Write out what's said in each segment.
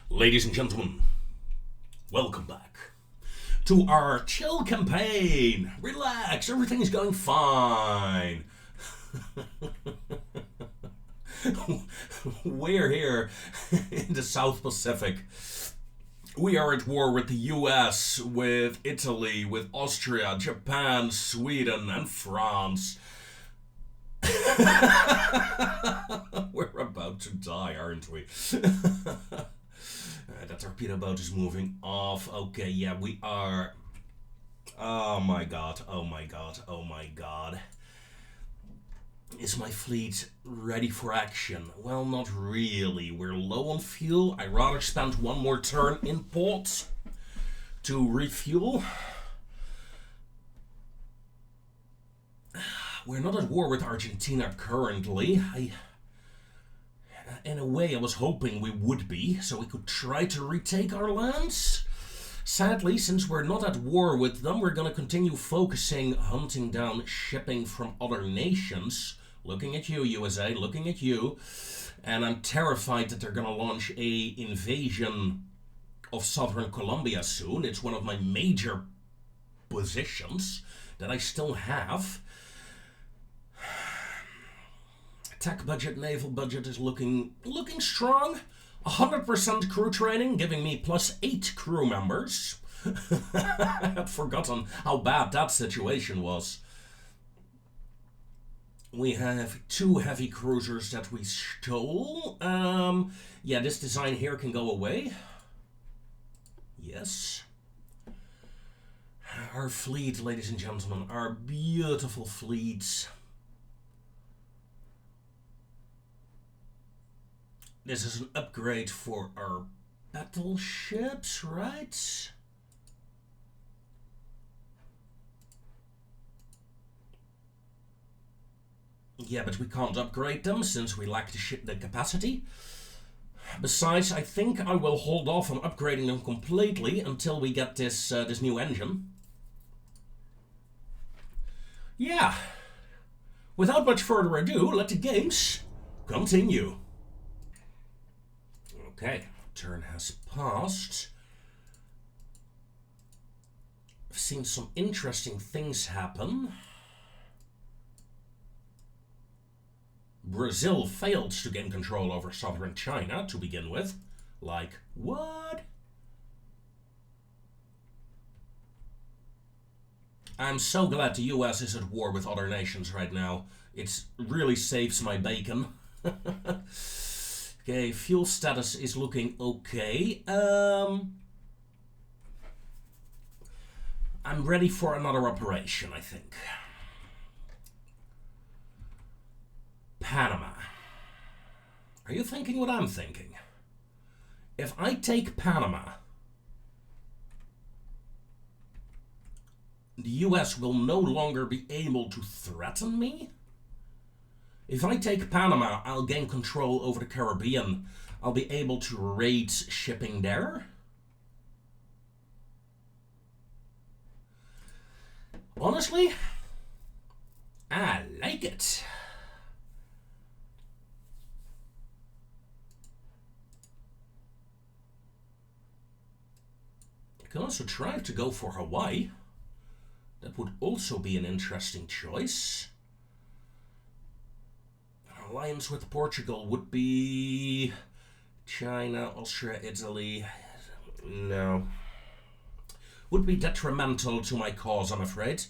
Ladies and gentlemen, welcome back to our chill campaign. Relax, everything is going fine. We're here in the South Pacific. We are at war with the US, with Italy, with Austria, Japan, Sweden, and France. We're about to die, aren't we? That torpedo boat is moving off. Okay, yeah, we are. Oh my god, oh my god, oh my god. Is my fleet ready for action? Well, not really. We're low on fuel. I'd rather spend one more turn in port to refuel. We're not at war with Argentina currently. In a way, I was hoping we would be, so we could try to retake our lands. Sadly, since we're not at war with them, we're going to continue focusing, hunting down shipping from other nations. Looking at you, USA, looking at you. And I'm terrified that they're going to launch a invasion of southern Colombia soon. It's one of my major positions that I still have. Tech budget, naval budget is looking strong. 100% crew training, giving me plus 8 crew members. I had forgotten how bad that situation was. We have 2 heavy cruisers that we stole. Yeah, this design here can go away. Yes. Our fleet, ladies and gentlemen, our beautiful fleet. This is an upgrade for our battleships, right? Yeah, but we can't upgrade them since we lack the capacity. Besides, I think I will hold off on upgrading them completely until we get this new engine. Yeah. Without much further ado, let the games continue. Okay, turn has passed. I've seen some interesting things happen. Brazil failed to gain control over southern China to begin with. Like, what? I'm so glad the US is at war with other nations right now. It really saves my bacon. Okay, fuel status is looking okay. I'm ready for another operation, I think. Panama. Are you thinking what I'm thinking? If I take Panama, the US will no longer be able to threaten me? If I take Panama, I'll gain control over the Caribbean. I'll be able to raid shipping there. Honestly, I like it. I can also try to go for Hawaii. That would also be an interesting choice. Alliance with Portugal would be China, Austria, Italy. No. Would be detrimental to my cause, I'm afraid.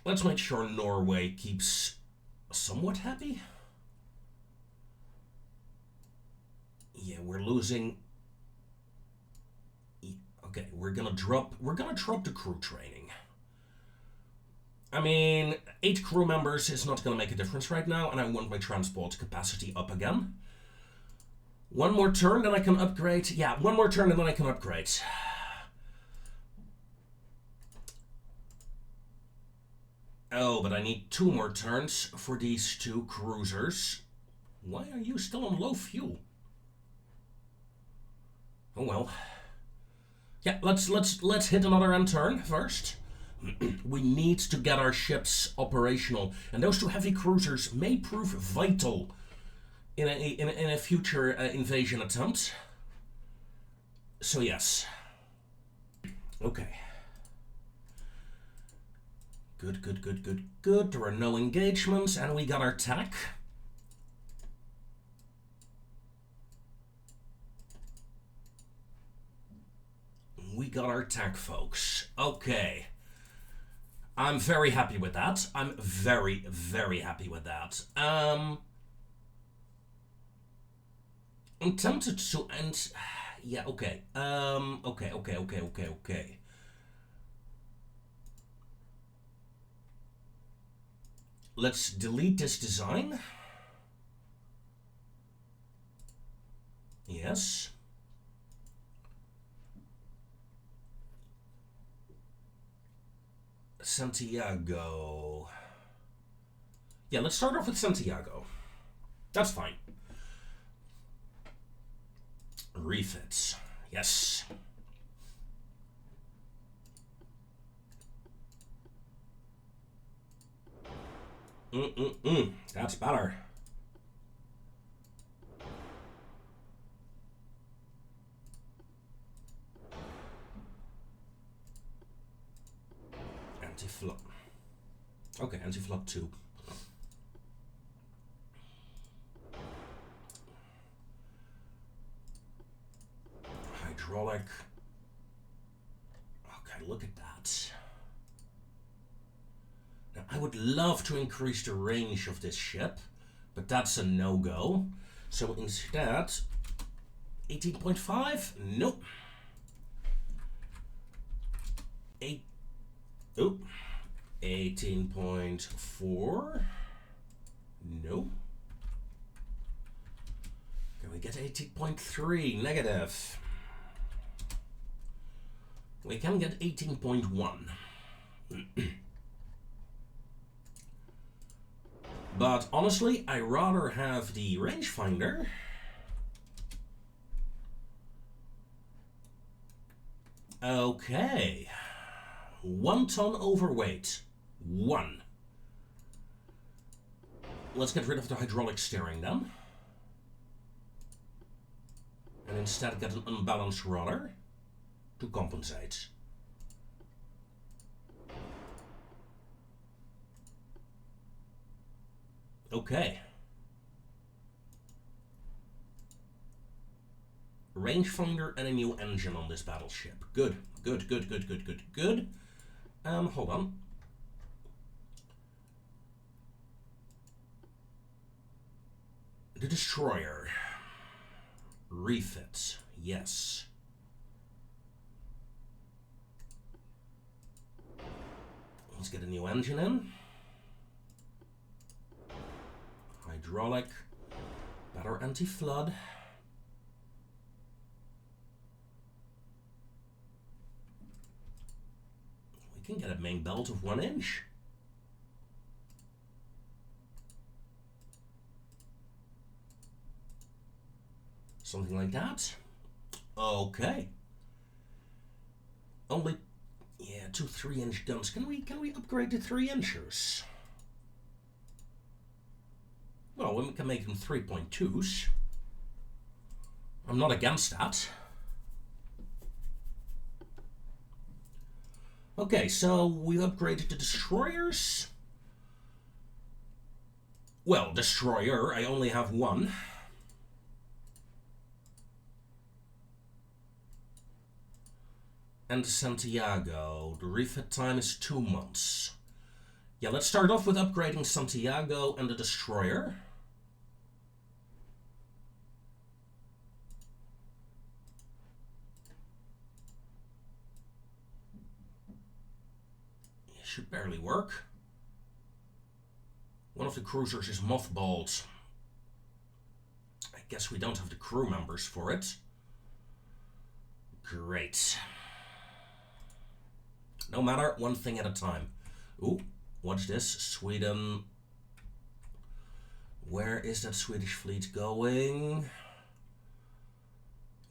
Let's make sure Norway keeps somewhat happy. Yeah, we're losing. Okay, we're gonna drop the crew training. I mean, 8 crew members is not going to make a difference right now, and I want my transport capacity up again. One more turn, then I can upgrade. Yeah, one more turn, and then I can upgrade. Oh, but I need 2 more turns for these 2 cruisers. Why are you still on low fuel? Oh well. Yeah, let's hit another end turn first. We need to get our ships operational, and those 2 heavy cruisers may prove vital in a future invasion attempt. So yes. Okay. Good, good, good, good, good. There are no engagements, and we got our tack. We got our tack, folks. Okay. I'm very happy with that. I'm very, very happy with that. I'm tempted to end... Yeah, okay. Okay. Let's delete this design. Yes. Santiago. Yeah, let's start off with Santiago. That's fine. Refits. Yes. That's better. Anti-flop. Okay, anti-flop 2. Hydraulic. Okay, look at that. Now, I would love to increase the range of this ship, but that's a no-go. So instead, 18.5? Nope. 18.4? No. Can we get 18.3? Negative. We can get 18.1. But honestly, I rather have the rangefinder. Okay. 1 ton overweight. 1. Let's get rid of the hydraulic steering then. And instead get an unbalanced rudder to compensate. Okay. Rangefinder and a new engine on this battleship. Good. Hold on. The destroyer. Refit. Yes. Let's get a new engine in. Hydraulic. Better anti-flood. We can get a main belt of 1 inch. Something like that. Okay. Only, yeah, 2 3-inch guns. Can we upgrade to 3-inchers? Well, we can make them 3.2s. I'm not against that. Okay, so we've upgraded the destroyers. Well, destroyer, I only have 1. And Santiago, the refit time is 2 months. Yeah, let's start off with upgrading Santiago and the destroyer. It should barely work. One of the cruisers is mothballed. I guess we don't have the crew members for it. Great. No matter, one thing at a time. Ooh, what's this? Sweden. Where is that Swedish fleet going?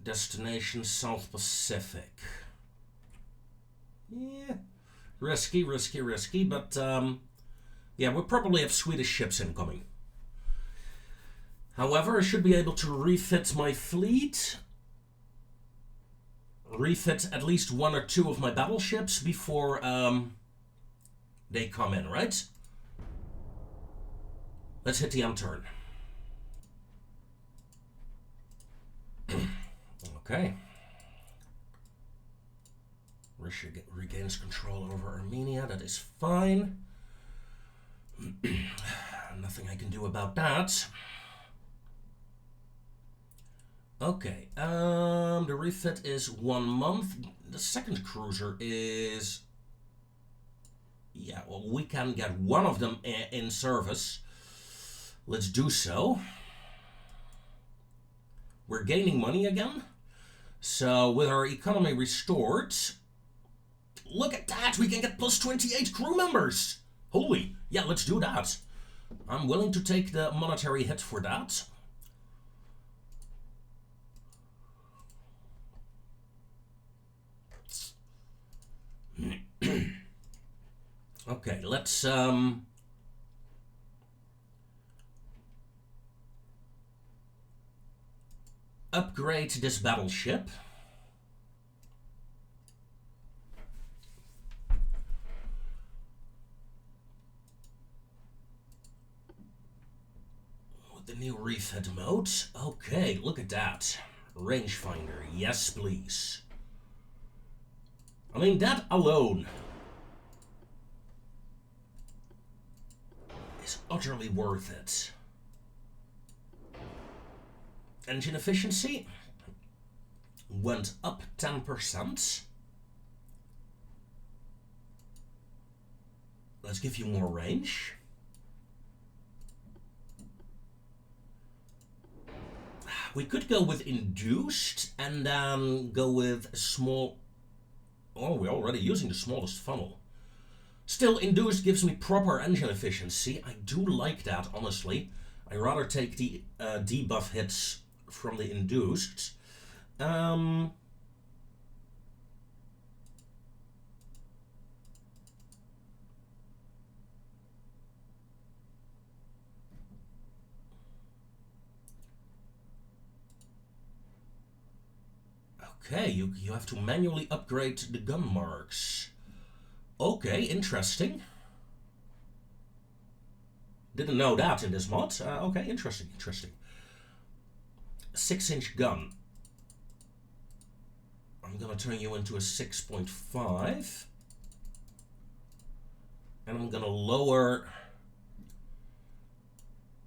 Destination South Pacific. Yeah, risky, but yeah, we'll probably have Swedish ships incoming. However, I should be able to refit my fleet. Refit at least one or two of my battleships before they come in, right? Let's hit the end turn. Okay. Russia regains control over Armenia. That is fine. Nothing I can do about that. Okay, the refit is 1 month. The second cruiser is... Yeah, well, we can get one of them in service. Let's do so. We're gaining money again. So, with our economy restored... Look at that! We can get plus 28 crew members! Holy! Yeah, let's do that. I'm willing to take the monetary hit for that. Okay, let's upgrade this battleship. With the new refit mode. Okay, look at that. Rangefinder, yes please. I mean, that alone is utterly worth it. Engine efficiency went up 10%. Let's give you more range. We could go with induced and then go with small... Oh, we're already using the smallest funnel. Still, induced gives me proper engine efficiency. I do like that, honestly. I rather take the debuff hits from the induced. Okay, you have to manually upgrade the gun marks. Okay, interesting. Didn't know that in this mod. Okay, interesting. 6-inch gun. I'm gonna turn you into a 6.5. And I'm gonna lower...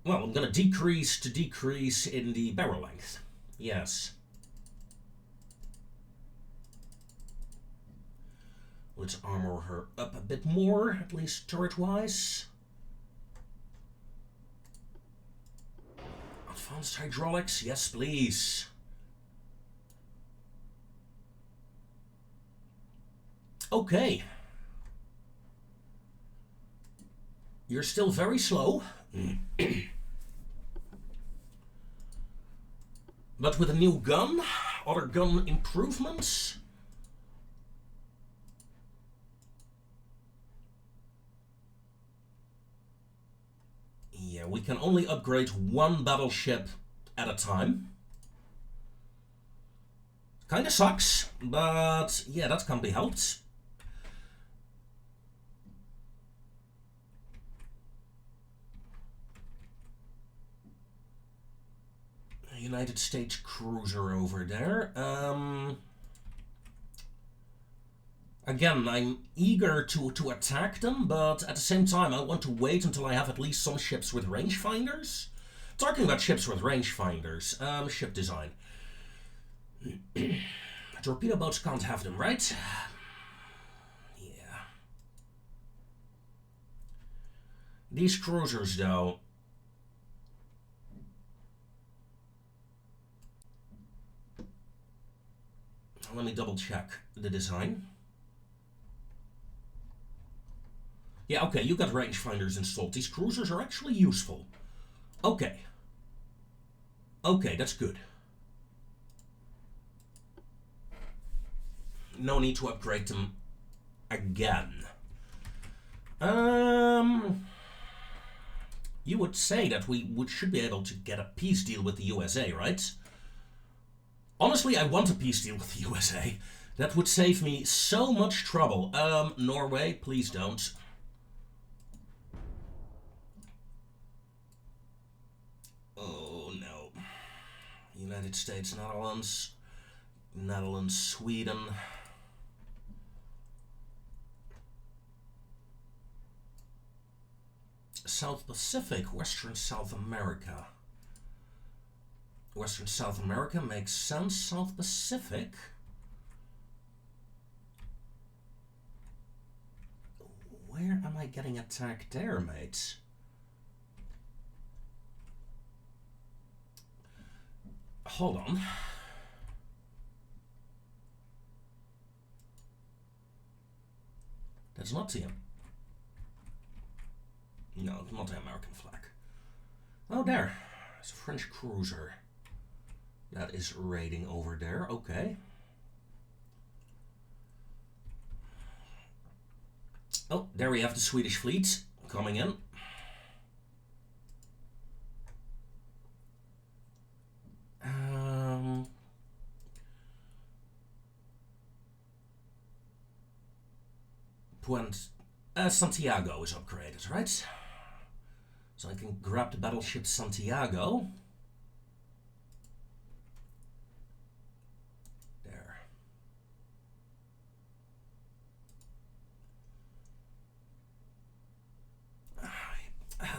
Well, I'm gonna decrease in the barrel length. Yes. Let's armor her up a bit more, at least turret-wise. Advanced hydraulics, yes please. Okay. You're still very slow. But with a new gun, other gun improvements... Yeah, we can only upgrade one battleship at a time. Kinda sucks, but yeah, that can't be helped. United States cruiser over there. Again, I'm eager to attack them, but at the same time I want to wait until I have at least some ships with rangefinders. Talking about ships with rangefinders, ship design. Torpedo boats can't have them, right? Yeah. These cruisers, though... Let me double check the design. Yeah, okay, you got rangefinders installed. These cruisers are actually useful. Okay. Okay, that's good. No need to upgrade them again. You would say that should be able to get a peace deal with the USA, right? Honestly, I want a peace deal with the USA. That would save me so much trouble. Norway, please don't. Oh, no. United States, Netherlands, Sweden. South Pacific, Western South America. Western South America makes sense. South Pacific. Where am I getting attacked there, mates? Hold on. That's not the... No, not the American flag. Oh, there. It's a French cruiser. That is raiding over there. Okay. Oh, there we have the Swedish fleet coming in. Santiago is upgraded, right? So I can grab the battleship Santiago. There.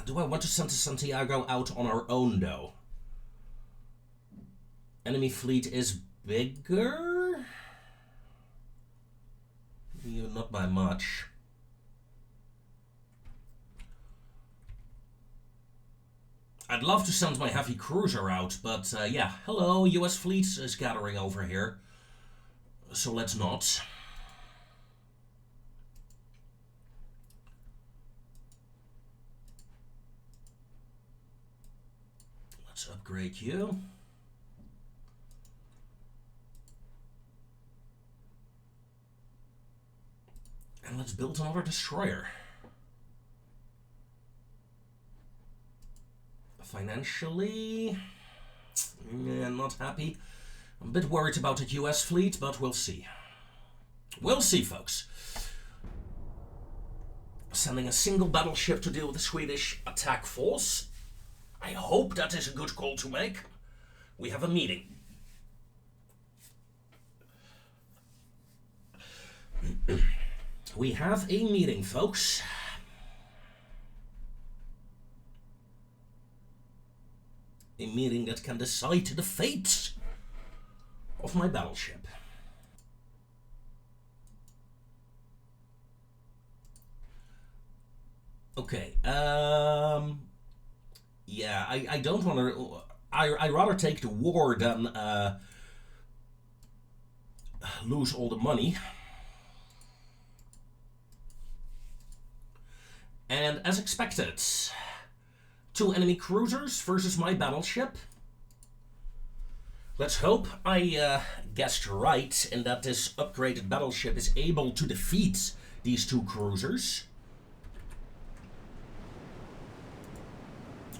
Do I want to send the Santiago out on our own, though? Enemy fleet is bigger? Yeah, not by much. I'd love to send my heavy cruiser out, but yeah, hello, US fleet is gathering over here. So let's not. Let's upgrade you. And let's build another destroyer. Financially, yeah, not happy. I'm a bit worried about the US fleet, but we'll see. We'll see, folks. Sending a single battleship to deal with the Swedish attack force. I hope that is a good call to make. We have a meeting. We have a meeting, folks. A meeting that can decide the fate of my battleship. Okay, yeah, I don't want to... I rather take the war than lose all the money. And as expected... 2 enemy cruisers versus my battleship. Let's hope I guessed right in that this upgraded battleship is able to defeat these 2 cruisers.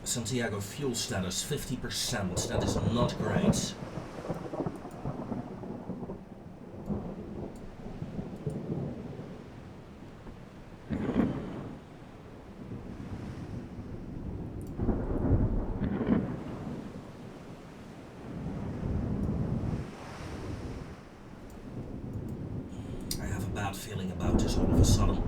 Santiago fuel status 50%. That is not great. Feeling about this all of a sudden.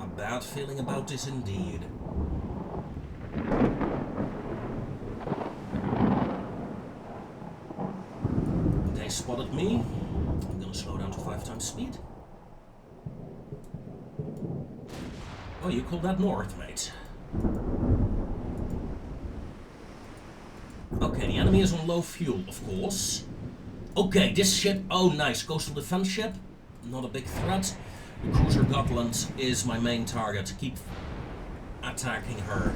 A bad feeling about this indeed. Spotted me. I'm gonna slow down to 5 times speed. Oh, you call that north, mate? Okay, the enemy is on low fuel, of course. Okay, this ship, oh nice, coastal defense ship, not a big threat. The cruiser Gotland is my main target. Keep attacking her.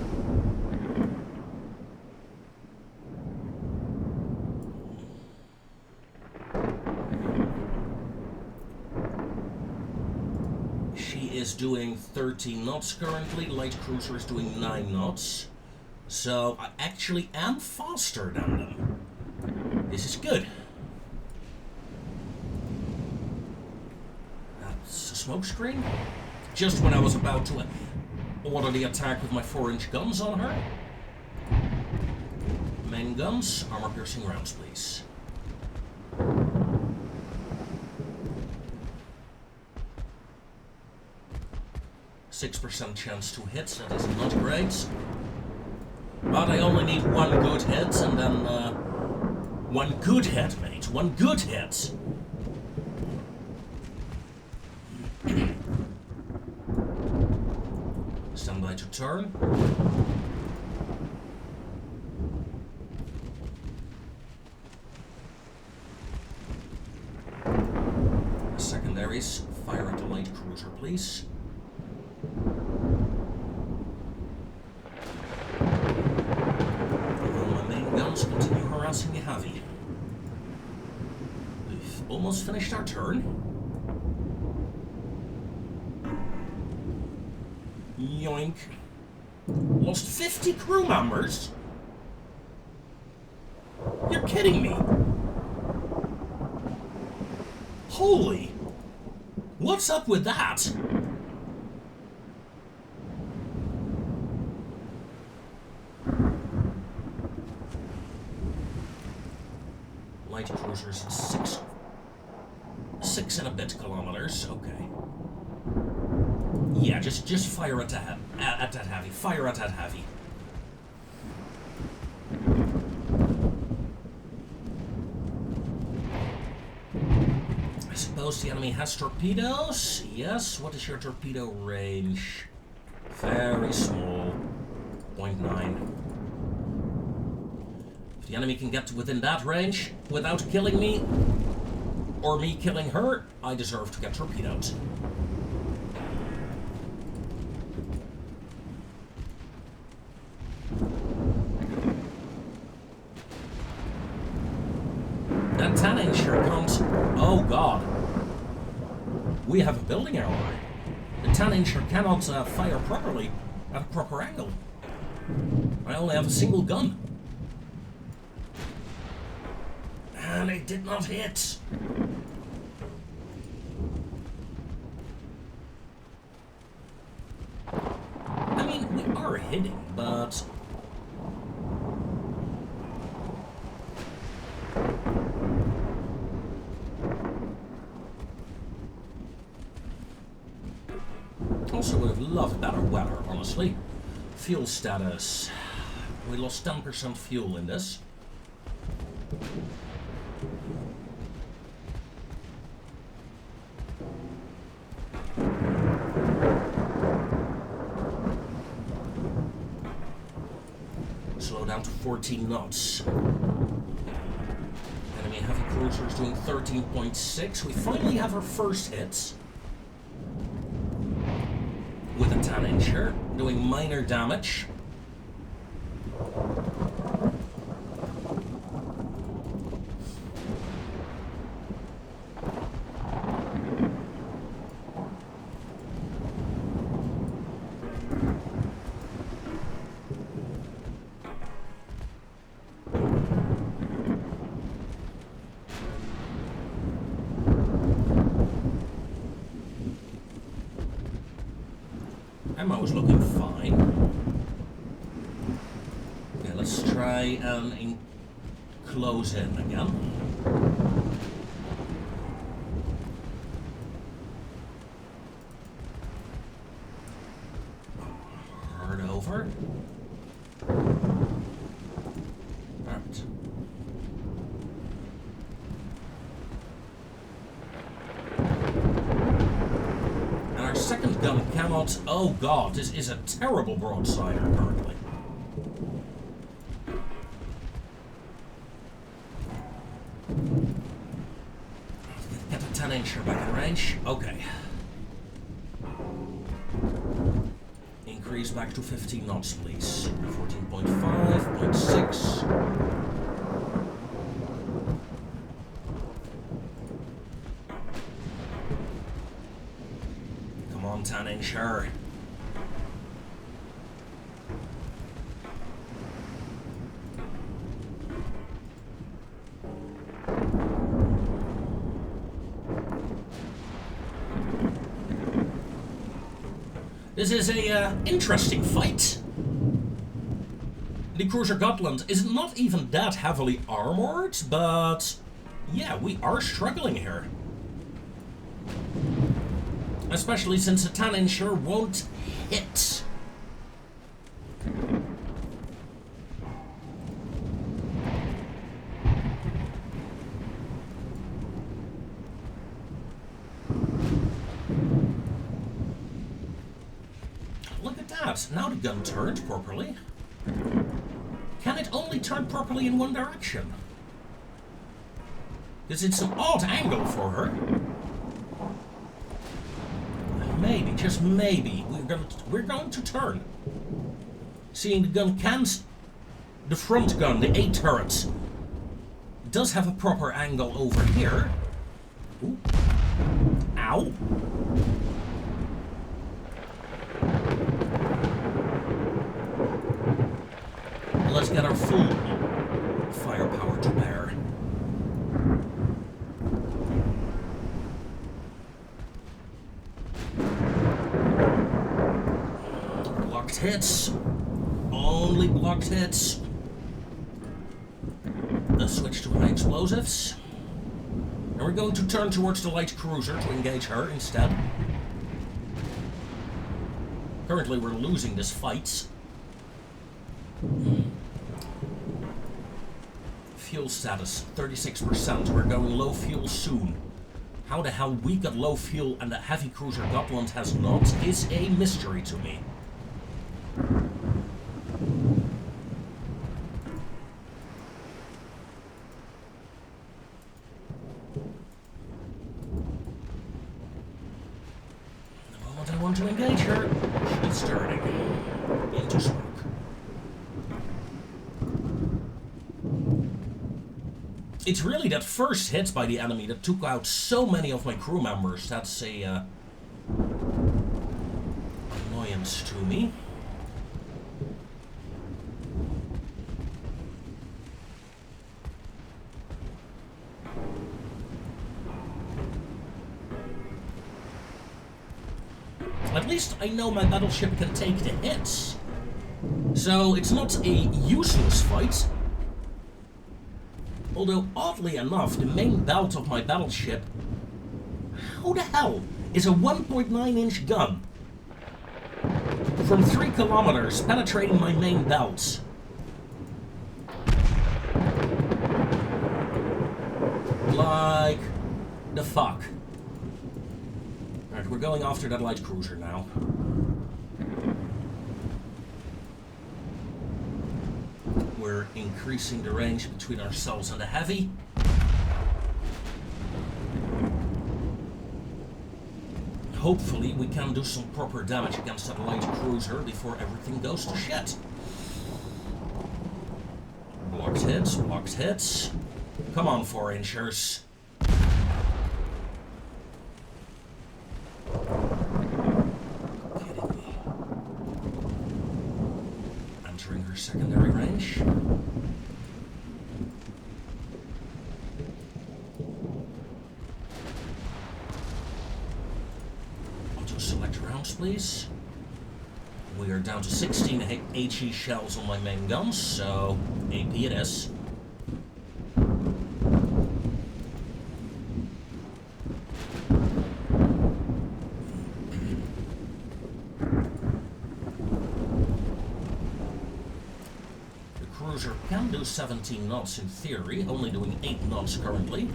She is doing 13 knots currently, light cruiser is doing 9 knots. So I actually am faster than them. This is good. That's a smoke screen. Just when I was about to order the attack with my 4-inch guns on her. Main guns, armor piercing rounds, please. %6 chance to hit, that is not great. But I only need one good hit, and then one good hit, mate. One good hit. Stand by to turn. Secondaries, fire at the light cruiser, please. Continue harassing the heavy. We've almost finished our turn. Yoink. Lost 50 crew members? You're kidding me. Holy. What's up with that? Light cruisers at 6 and a bit kilometers. Okay. Yeah, just fire at that heavy. Fire at that heavy. I suppose the enemy has torpedoes. Yes. What is your torpedo range? Very small. 0.9. If the enemy can get to within that range without killing me, or me killing her, I deserve to get torpedoed. That 10-incher comes... Oh god. We have a building error. The 10-incher cannot fire properly at a proper angle. I only have a single gun. And it did not hit. I mean, we are hitting, but... Also would have loved better weather, honestly. Fuel status. We lost 10% fuel in this. Slow down to 14 knots. Enemy heavy cruisers doing 13.6. We finally have our first hits. With a 10-incher, doing minor damage. Ammo is looking fine. Okay, let's try and close in again. Hard over. Alright. Second gun cannot... Oh god, this is a terrible broadsider currently. 10-incher back in range. Okay. Increase back to 15 knots, please. 14.5, 0.6. Come on, 10-incher. This is a interesting fight. The cruiser Gotland is not even that heavily armored, but yeah, we are struggling here. Especially since a 10-incher won't hit. Now the gun turned properly. Can it only turn properly in one direction? Because it's an odd angle for her. Maybe, just maybe, we're going to turn. Seeing the gun can't... The front gun, the A turret, does have a proper angle over here. Ooh. Ow. Let's get our full firepower to bear. Blocked hits. Only blocked hits. Let's switch to high explosives. And we're going to turn towards the light cruiser to engage her instead. Currently we're losing this fight. Fuel status, 36%. We're going low fuel soon. How the hell we got low fuel and the heavy cruiser Gotland has not is a mystery to me. The moment I want to engage her, she's turning into smoke. It's really that first hit by the enemy that took out so many of my crew members. That's a annoyance to me. At least I know my battleship can take the hits. So it's not a useless fight. Although, oddly enough, the main belt of my battleship... How the hell is a 1.9-inch gun from 3 kilometers penetrating my main belt? Like... the fuck? Alright, we're going after that light cruiser now. We're increasing the range between ourselves and the heavy. Hopefully we can do some proper damage against that light cruiser before everything goes to shit. Blocked hits, blocked hits. Come on, 4-inchers. Kidding me. Entering her secondary range. Auto-select rounds, please. We are down to 16 HE shells on my main guns, so AP it is. Can do 17 knots in theory, only doing 8 knots currently.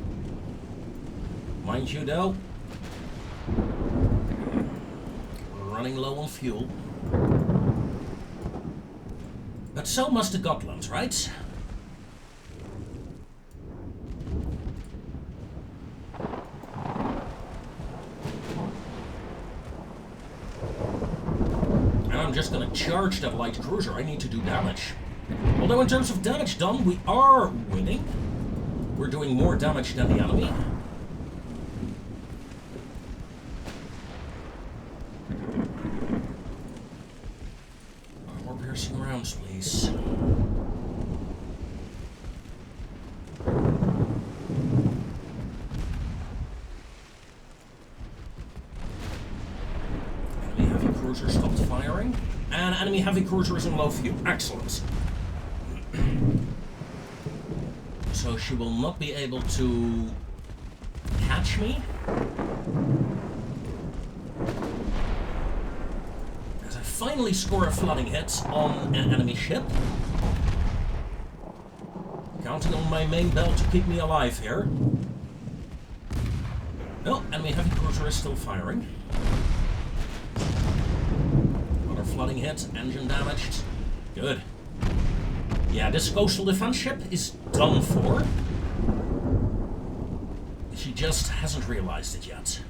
Mind you though, running low on fuel. But so must the Gotland, right? I'm just gonna charge that light cruiser, I need to do damage. Although in terms of damage done, we are winning. We're doing more damage than the enemy. More piercing rounds, please. Enemy heavy cruiser stopped firing. And enemy heavy cruiser is in low fuel. Excellent. So she will not be able to catch me. As I finally score a flooding hit on an enemy ship. Counting on my main bell to keep me alive here. No, enemy heavy cruiser is still firing. Another flooding hit, engine damaged. Good. Yeah, this coastal defense ship is done for. She just hasn't realized it yet.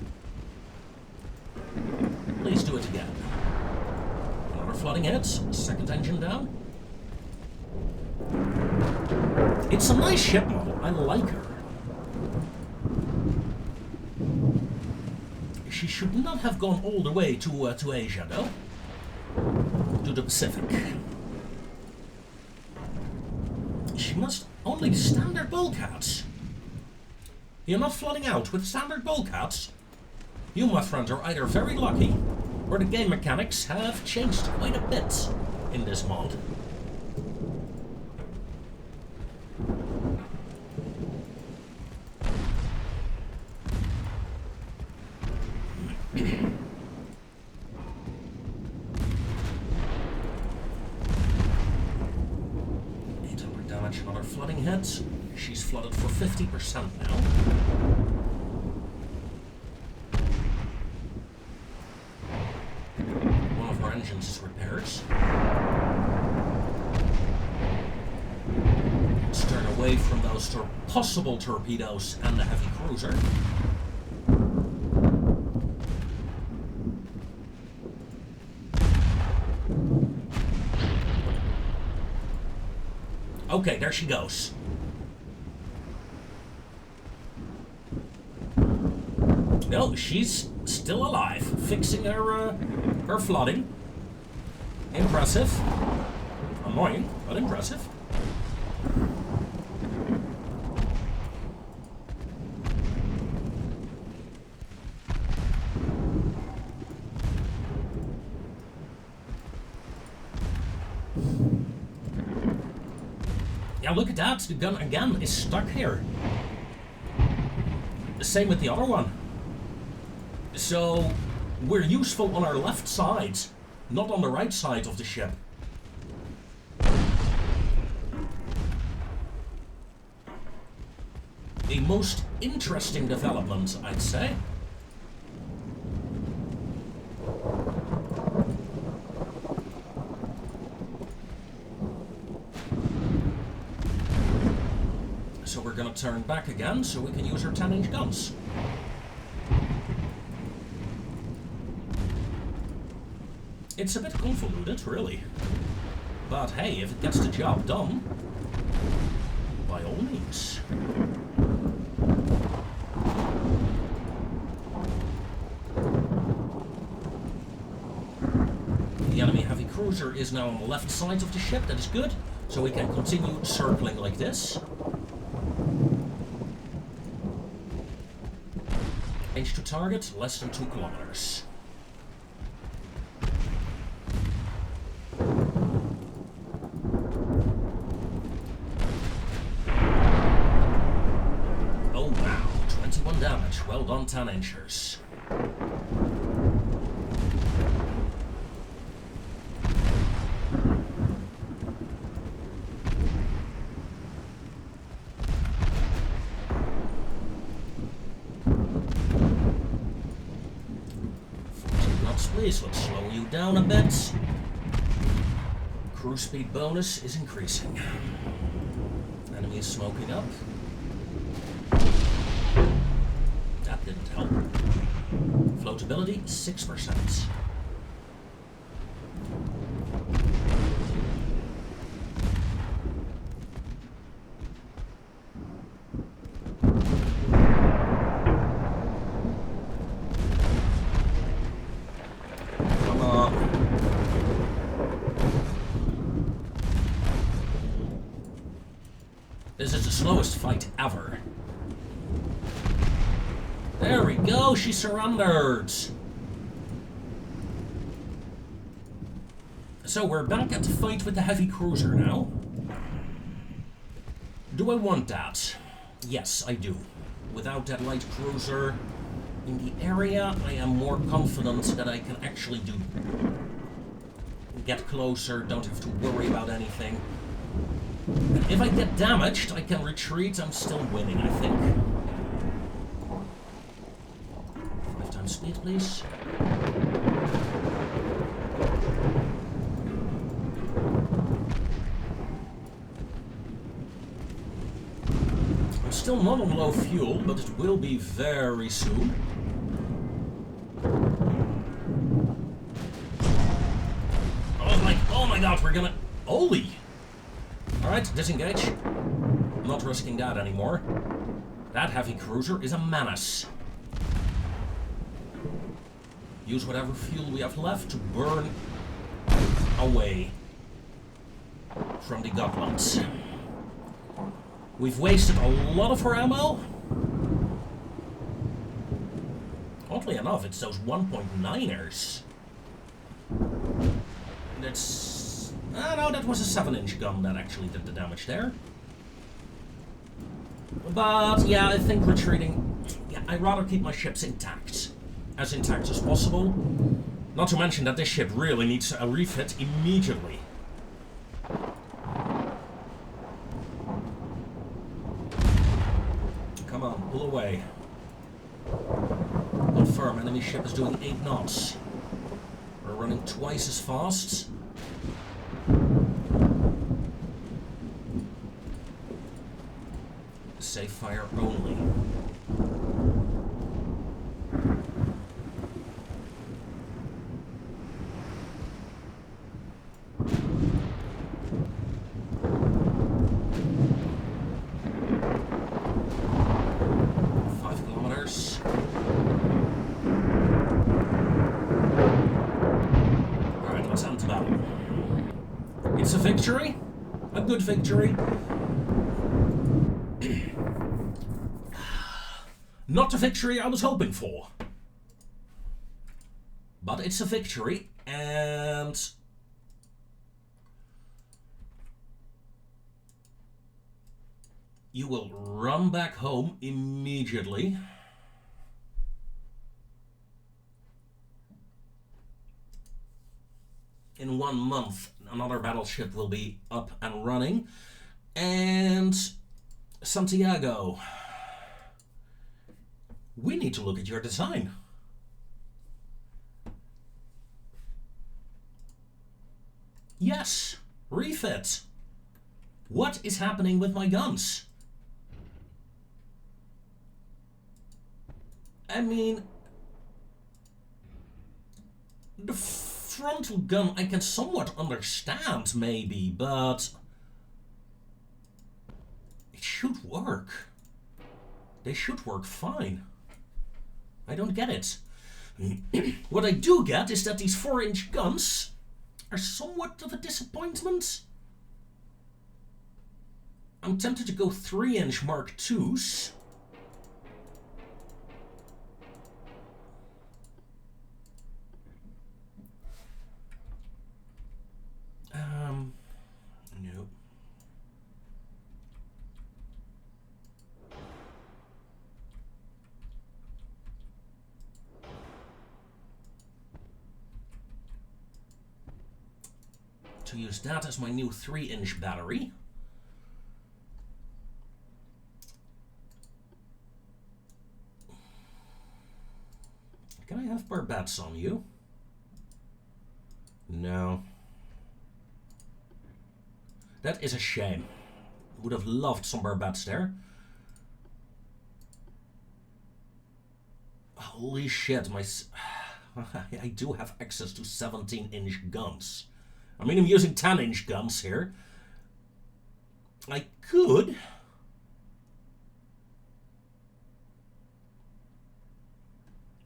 Please do it again. Another flooding hit, second engine down. It's a nice ship model, I like her. She should not have gone all the way to Asia, though. To the Pacific. She must only standard bulkheads. You're not flooding out with standard bulkheads. You, my friend, are either very lucky, or the game mechanics have changed quite a bit in this mod. Another flooding hit. She's flooded for 50% now. One of her engines is repaired. Stern away from those possible torpedoes and the heavy cruiser. Okay, there she goes. No, she's still alive, fixing her flooding. Impressive. Annoying, but impressive. Yeah, look at that. The gun again is stuck here. The same with the other one. So we're useful on our left side, not on the right side of the ship. A most interesting development, I'd say. So we're gonna turn back again so we can use our 10-inch guns. It's a bit convoluted, really. But hey, if it gets the job done, by all means. The enemy heavy cruiser is now on the left side of the ship, that is good. So we can continue circling like this. Range to target, less than 2 kilometers. Oh wow, 21 damage. Well done, 10-inchers. Please, let's slow you down a bit. Cruise speed bonus is increasing. Enemy is smoking up. That didn't help. Floatability, 6%. slowest fight ever. There we go, she surrendered. So we're back at the fight with the heavy cruiser now. Do I want that? Yes, I do. Without that light cruiser in the area, I am more confident that I can actually get closer, don't have to worry about anything. And if I get damaged, I can retreat. I'm still winning, I think. 5 times speed, please. I'm still not on low fuel, but it will be very soon. Oh my god, we're gonna... Holy! Alright, disengage. I'm not risking that anymore. That heavy cruiser is a menace. Use whatever fuel we have left to burn away from the goblins. We've wasted a lot of our ammo. Oddly enough, it's those 1.9ers. That's... no, that was a 7-inch gun that actually did the damage there. But, yeah, I think retreating... Yeah, I'd rather keep my ships intact. As intact as possible. Not to mention that this ship really needs a refit immediately. Come on, pull away. Confirm, enemy ship is doing 8 knots. We're running twice as fast. Safe fire only. Victory? A good victory. Not the victory I was hoping for. But it's a victory, and... you will run back home immediately. In 1 month, another battleship will be up and running. And Santiago, we need to look at your design. Yes, refit. What is happening with my guns? I mean, the frontal gun I can somewhat understand, maybe, but it should work. They should work fine. I don't get it. What I do get is that these 4-inch guns are somewhat of a disappointment. I'm tempted to go 3-inch Mark IIs. No. To use that as my new 3-inch battery. Can I have barbettes on you? No. That is a shame. Would have loved some barbettes there. Holy shit, I do have access to 17-inch guns. I mean, I'm using 10-inch guns here. I could...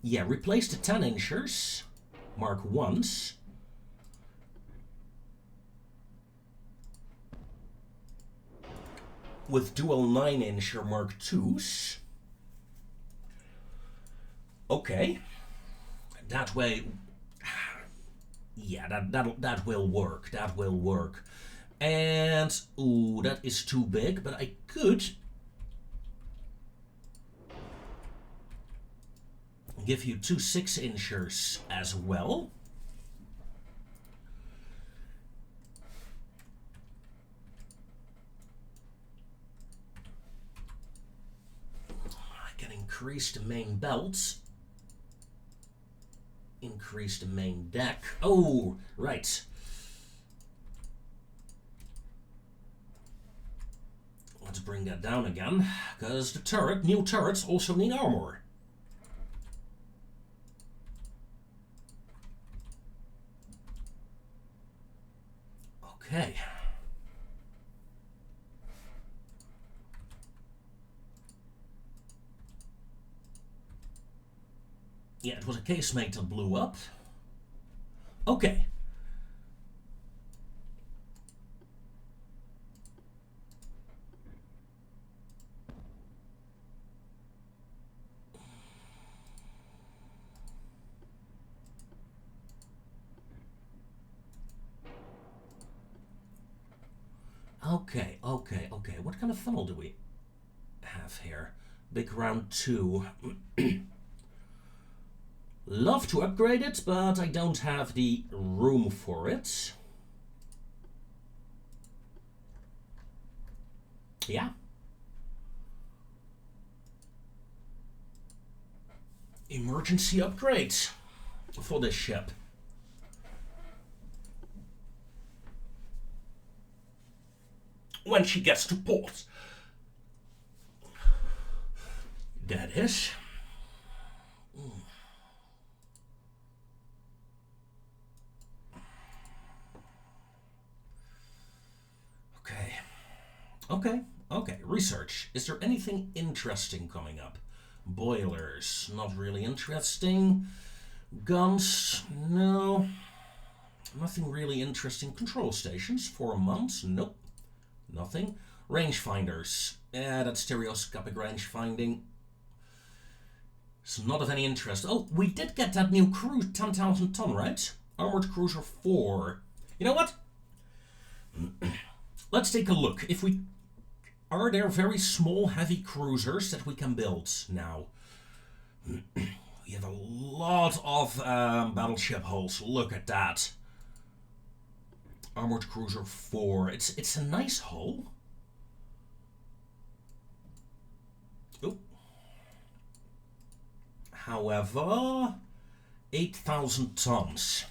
yeah, replace the 10-inchers. Mark 1s. with dual 9-incher Mark IIs. Okay. That way... Yeah, that will work. That will work. And... Ooh, that is too big, but I could... give you 2 6-inchers as well. I can increase the main belt. Increase the main deck. Oh, right. Let's bring that down again, because the new turrets also need armor. Okay. Yeah, it was a casemate that blew up. Okay. Okay. What kind of funnel do we have here? Big round 2. Love to upgrade it, but I don't have the room for it. Yeah. Emergency upgrade for this ship. When she gets to port. That is. Okay. Research. Is there anything interesting coming up? Boilers. Not really interesting. Guns. No. Nothing really interesting. Control stations. 4 months. Nope. Nothing. Rangefinders. That's stereoscopic range finding. It's not of any interest. Oh, we did get that new cruise, 10,000 ton, right? Armored Cruiser 4. You know what? Let's take a look. Are there very small, heavy cruisers that we can build now? We have a lot of battleship hulls. Look at that. Armored Cruiser 4. It's a nice hull. Oh. However, 8,000 tons.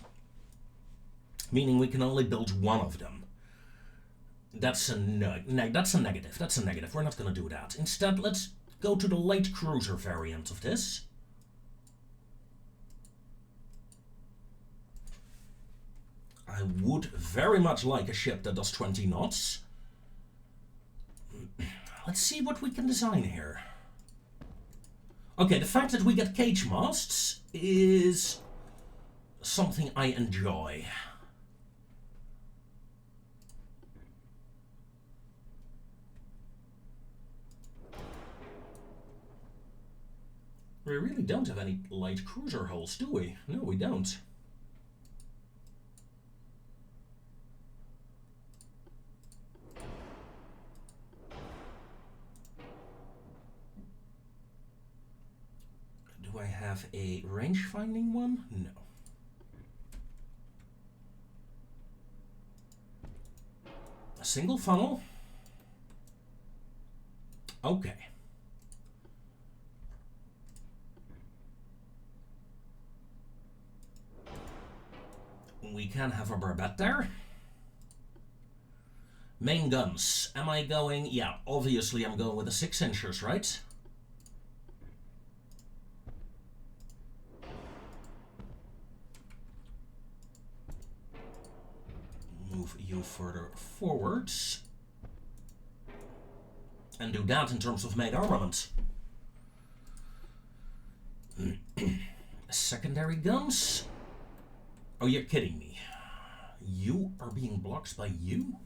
Meaning we can only build one of them. That's a negative. That's a negative. We're not going to do that. Instead, let's go to the light cruiser variant of this. I would very much like a ship that does 20 knots. Let's see what we can design here. Okay, the fact that we get cage masts is something I enjoy. We really don't have any light cruiser hulls, do we? No, we don't. Do I have a range finding one? No. A single funnel? Okay. We can have a barbette there. Main guns. Am I going? Yeah, obviously I'm going with the 6-inchers, right? Move you further forwards. And do that in terms of main armament. Secondary guns? Oh, you're kidding me. You are being blocked by you?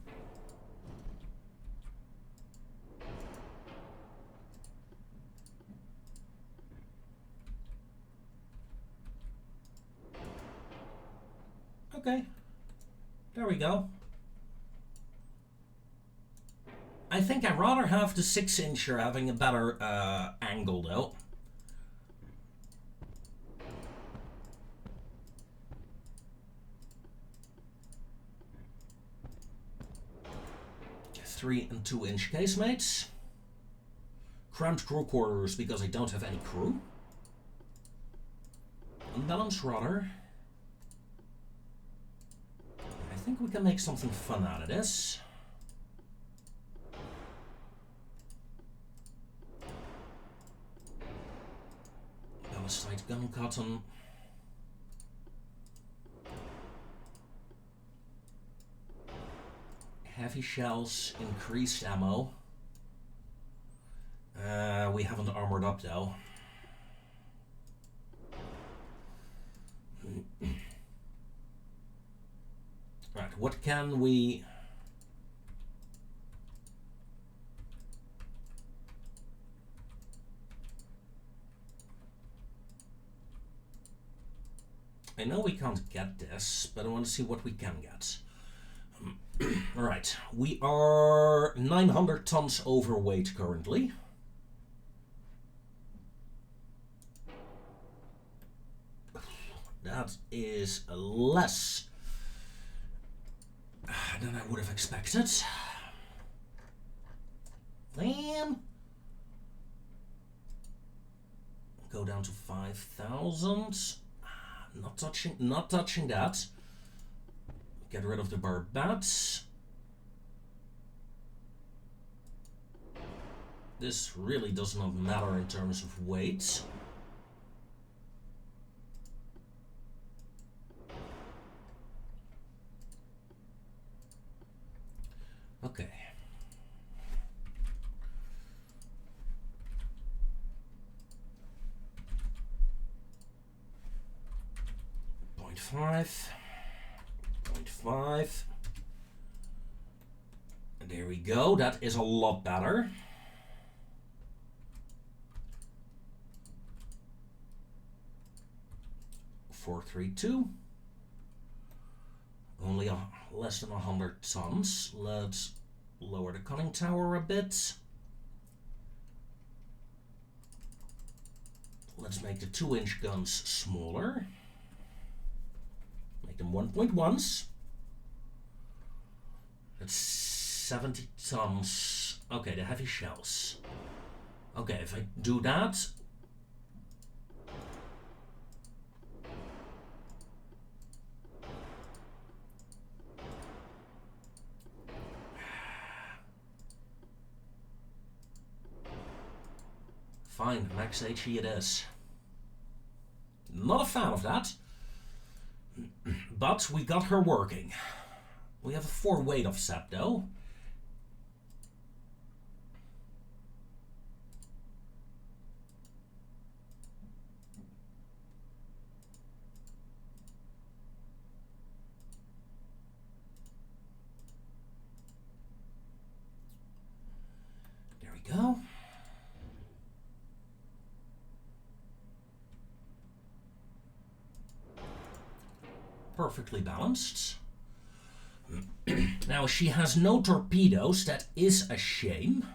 Okay. There we go. I think I'd rather have the 6-incher having a better angle though. Three and 2-inch casemates. Cramped crew quarters because I don't have any crew. Unbalanced rudder. I think we can make something fun out of this. Ballistite gun cotton. Heavy shells, increased ammo. We haven't armored up though. Right, what can we... I know we can't get this, but I want to see what we can get. Alright, we are 900 tons overweight currently. That is less than I would have expected. Damn. Go down to 5,000. Not touching that. Get rid of the barbats. This really does not matter in terms of weight. Okay. Point 5. 0.5. There we go. That is a lot better. .432. Only less than 100 tons. Let's lower the conning tower a bit. Let's make the 2-inch guns smaller. Make them 1.1s. That's 70 tons. Okay, the heavy shells. Okay, if I do that... Fine, max HE it is. Not a fan of that. But we got her working. We have a 4 weight offset though. There we go. Perfectly balanced. Now she has no torpedoes. That is a shame.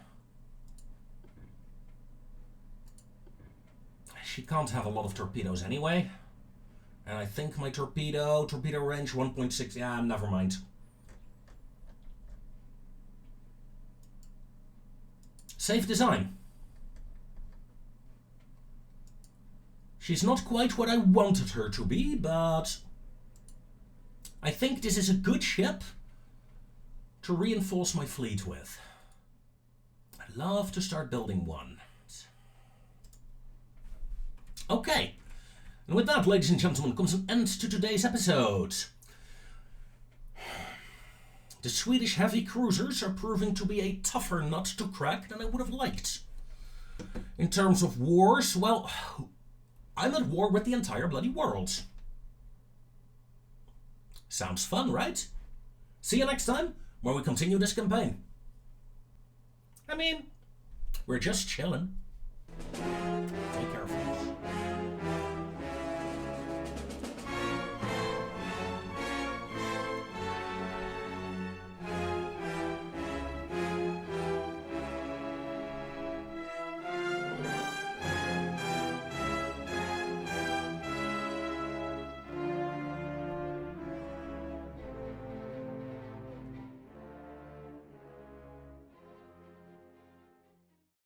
She can't have a lot of torpedoes anyway. And I think my torpedo range 1.6. Yeah, never mind. Safe design. She's not quite what I wanted her to be, but I think this is a good ship to reinforce my fleet with. I love to start building one. Okay, and with that, ladies and gentlemen, comes an end to today's episode. The Swedish heavy cruisers are proving to be a tougher nut to crack than I would have liked. In terms of wars, well, I'm at war with the entire bloody world. Sounds fun, right? See you next time when we continue this campaign. I mean, we're just chilling.